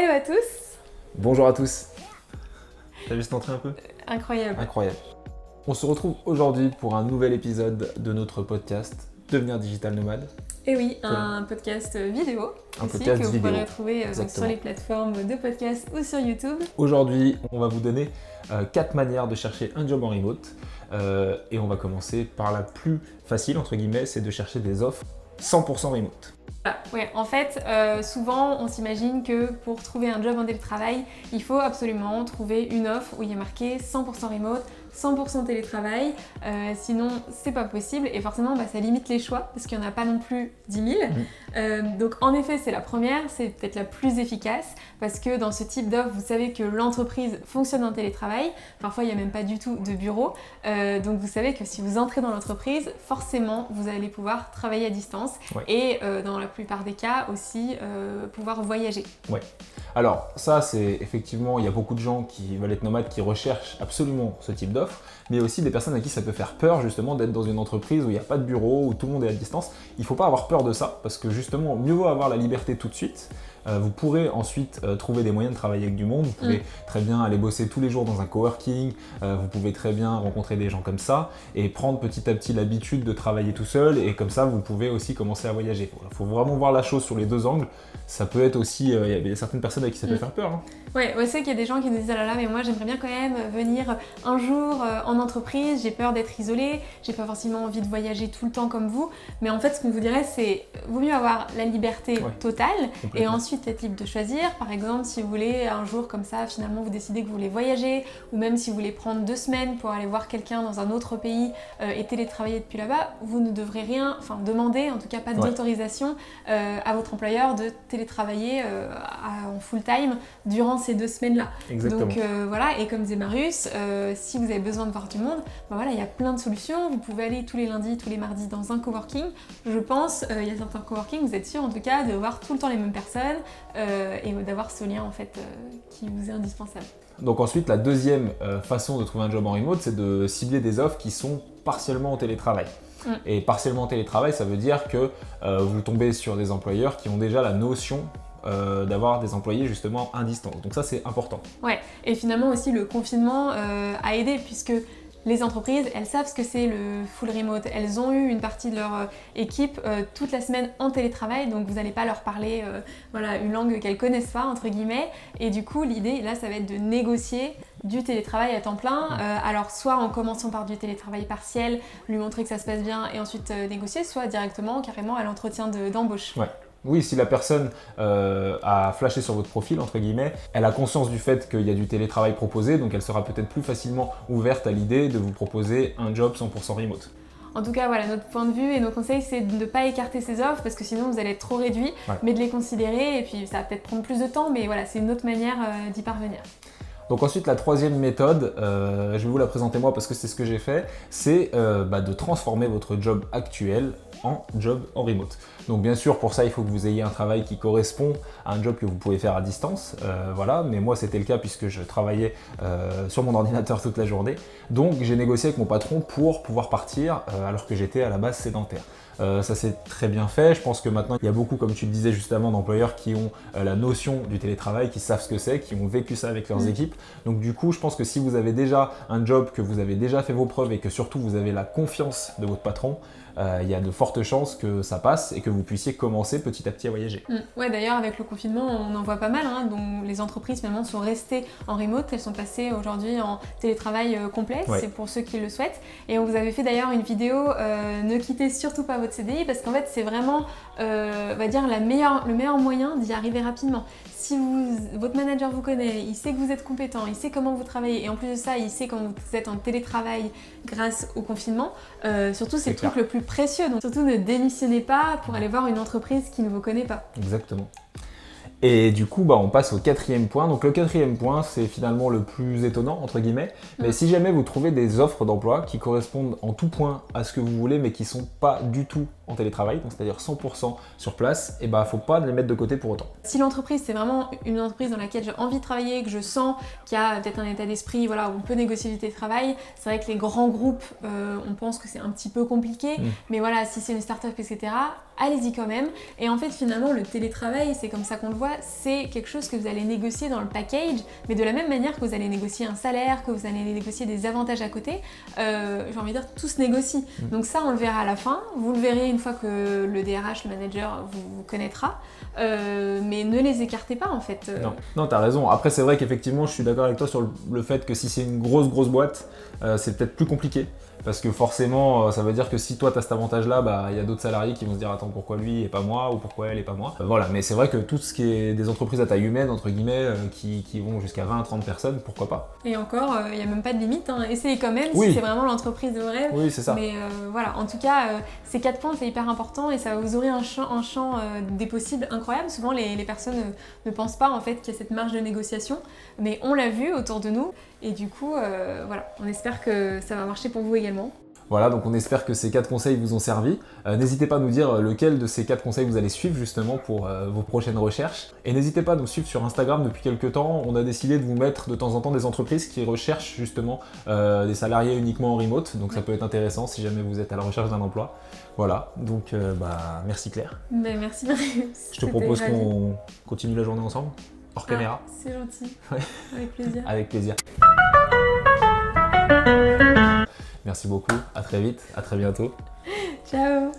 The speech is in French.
Hello à tous. Bonjour à tous. T'as vu cette entrée un peu? Incroyable. Incroyable. On se retrouve aujourd'hui pour un nouvel épisode de notre podcast Devenir Digital Nomade. Et oui, un podcast vidéo Un aussi podcast que vous vidéo. pourrez retrouver donc, sur Exactement. les plateformes de podcast ou sur YouTube. Aujourd'hui, on va vous donner 4 manières de chercher un job en remote. Et on va commencer par la plus facile, entre guillemets, c'est de chercher des offres 100% remote. Voilà. Ouais, en fait, souvent on s'imagine que pour trouver un job en télétravail, il faut absolument trouver une offre où il y a marqué 100% remote, 100% télétravail, sinon c'est pas possible et forcément ça limite les choix parce qu'il n'y en a pas non plus 10 000. Donc en effet c'est la première, c'est peut-être la plus efficace parce que dans ce type d'offre vous savez que l'entreprise fonctionne en télétravail, parfois il n'y a même pas du tout de bureau, donc vous savez que si vous entrez dans l'entreprise, forcément vous allez pouvoir travailler à distance et dans la plupart des cas aussi pouvoir voyager. Ouais. Alors ça c'est effectivement, il y a beaucoup de gens qui veulent être nomades qui recherchent absolument ce type d'offre, mais il y a aussi des personnes à qui ça peut faire peur justement d'être dans une entreprise où il n'y a pas de bureau, où tout le monde est à distance. Il ne faut pas avoir peur de ça parce que justement mieux vaut avoir la liberté tout de suite. Vous pourrez ensuite trouver des moyens de travailler avec du monde, vous pouvez très bien aller bosser tous les jours dans un coworking, vous pouvez très bien rencontrer des gens comme ça et prendre petit à petit l'habitude de travailler tout seul et comme ça vous pouvez aussi commencer à voyager. Il faut vraiment voir la chose sur les deux angles, ça peut être aussi, il y a certaines personnes à qui ça peut faire peur. Hein. Ouais, c'est qu'il y a des gens qui nous disent « Ah là là, mais moi j'aimerais bien quand même venir un jour en entreprise, j'ai peur d'être isolée, j'ai pas forcément envie de voyager tout le temps comme vous. » Mais en fait, ce qu'on vous dirait, c'est vaut mieux avoir la liberté totale et ensuite être libre de choisir. Par exemple, si vous voulez un jour comme ça, finalement vous décidez que vous voulez voyager ou même si vous voulez prendre 2 semaines pour aller voir quelqu'un dans un autre pays et télétravailler depuis là-bas, vous ne devrez rien, demander, en tout cas pas d'autorisation à votre employeur de télétravailler en full-time durant ces 2 semaines-là. Exactement. Donc voilà, et comme disait Marius, si vous avez besoin de voir du monde, il y a plein de solutions. Vous pouvez aller tous les lundis, tous les mardis dans un coworking. Je pense, il y a certains coworking, vous êtes sûr en tout cas de voir tout le temps les mêmes personnes et d'avoir ce lien en fait qui vous est indispensable. Donc ensuite, la deuxième façon de trouver un job en remote, c'est de cibler des offres qui sont partiellement en télétravail. Et partiellement en télétravail, ça veut dire que vous tombez sur des employeurs qui ont déjà la notion d'avoir des employés justement à distance. Donc ça c'est important. Ouais, et finalement aussi le confinement a aidé puisque les entreprises, elles savent ce que c'est le full remote. Elles ont eu une partie de leur équipe toute la semaine en télétravail, donc vous n'allez pas leur parler une langue qu'elles connaissent pas, entre guillemets. Et du coup, l'idée, là, ça va être de négocier du télétravail à temps plein. Alors, soit en commençant par du télétravail partiel, lui montrer que ça se passe bien et ensuite négocier, soit directement, carrément, à l'entretien d'embauche. Ouais. Oui, si la personne a flashé sur votre profil, entre guillemets, elle a conscience du fait qu'il y a du télétravail proposé, donc elle sera peut-être plus facilement ouverte à l'idée de vous proposer un job 100% remote. En tout cas, voilà, notre point de vue et nos conseils, c'est de ne pas écarter ces offres parce que sinon vous allez être trop réduit, mais de les considérer et puis ça va peut-être prendre plus de temps, mais voilà, c'est une autre manière d'y parvenir. Donc ensuite, la troisième méthode, je vais vous la présenter moi parce que c'est ce que j'ai fait, c'est de transformer votre job actuel en job en remote. Donc bien sûr, pour ça, il faut que vous ayez un travail qui correspond à un job que vous pouvez faire à distance, mais moi c'était le cas puisque je travaillais sur mon ordinateur toute la journée. Donc j'ai négocié avec mon patron pour pouvoir partir alors que j'étais à la base sédentaire. Ça s'est très bien fait, je pense que maintenant il y a beaucoup, comme tu le disais juste avant, d'employeurs qui ont la notion du télétravail, qui savent ce que c'est, qui ont vécu ça avec leurs équipes. Donc du coup, je pense que si vous avez déjà un job, que vous avez déjà fait vos preuves et que surtout vous avez la confiance de votre patron, il y a de fortes chances que ça passe et que vous puissiez commencer petit à petit à voyager. Ouais, d'ailleurs avec le confinement on en voit pas mal, dont les entreprises finalement sont restées en remote, elles sont passées aujourd'hui en télétravail complet, c'est pour ceux qui le souhaitent. Et on vous avait fait d'ailleurs une vidéo, ne quittez surtout pas votre CDI parce qu'en fait c'est vraiment on va dire le meilleur moyen d'y arriver rapidement. Si votre manager vous connaît, il sait que vous êtes compétent, il sait comment vous travaillez et en plus de ça, il sait quand vous êtes en télétravail grâce au confinement, surtout c'est le truc le plus précieux. Donc surtout ne démissionnez pas pour aller voir une entreprise qui ne vous connaît pas. Exactement. Et du coup, on passe au quatrième point. Donc le quatrième point, c'est finalement le plus étonnant, entre guillemets. Mais si jamais vous trouvez des offres d'emploi qui correspondent en tout point à ce que vous voulez, mais qui ne sont pas du tout en télétravail, donc c'est-à-dire 100% sur place, et faut pas les mettre de côté pour autant. Si l'entreprise, c'est vraiment une entreprise dans laquelle j'ai envie de travailler, que je sens qu'il y a peut-être un état d'esprit, où on peut négocier du télétravail, c'est vrai que les grands groupes, on pense que c'est un petit peu compliqué, mais si c'est une start-up, etc., allez-y quand même. Et en fait, finalement, le télétravail, c'est comme ça qu'on le voit, c'est quelque chose que vous allez négocier dans le package, mais de la même manière que vous allez négocier un salaire, que vous allez négocier des avantages à côté, j'ai envie de dire, tout se négocie. Donc ça, on le verra à la fin. Vous le verrez une fois que le DRH, le manager, vous connaîtra. Mais ne les écartez pas en fait. Non, t'as raison. Après, c'est vrai qu'effectivement, je suis d'accord avec toi sur le fait que si c'est une grosse boîte, c'est peut-être plus compliqué. Parce que forcément, ça veut dire que si toi tu as cet avantage-là, bah il y a d'autres salariés qui vont se dire attends, pourquoi lui et pas moi, ou pourquoi elle et pas moi. Voilà, mais c'est vrai que tout ce qui est des entreprises à taille humaine, entre guillemets, qui vont jusqu'à 20 à 30 personnes, pourquoi pas. Et encore, il n'y a même pas de limite, hein. Essayez quand même Oui. si c'est vraiment l'entreprise de vos rêves. Oui, c'est ça. Mais voilà, en tout cas, ces 4 points c'est hyper important et ça va vous ouvrir un champ des possibles incroyable. Souvent les personnes ne pensent pas en fait qu'il y a cette marge de négociation, mais on l'a vu autour de nous et du coup, voilà, on espère que ça va marcher pour vous également. Voilà, donc on espère que ces 4 conseils vous ont servi. N'hésitez pas à nous dire lequel de ces 4 conseils vous allez suivre justement pour vos prochaines recherches. Et n'hésitez pas à nous suivre sur Instagram depuis quelques temps. On a décidé de vous mettre de temps en temps des entreprises qui recherchent justement des salariés uniquement en remote. Donc ça peut être intéressant si jamais vous êtes à la recherche d'un emploi. Voilà, donc merci Claire. Ben, merci Marius. Je te propose qu'on continue la journée ensemble, hors caméra. C'est gentil, Ouais. avec plaisir. Avec plaisir. Merci beaucoup, à très vite, à très bientôt. Ciao.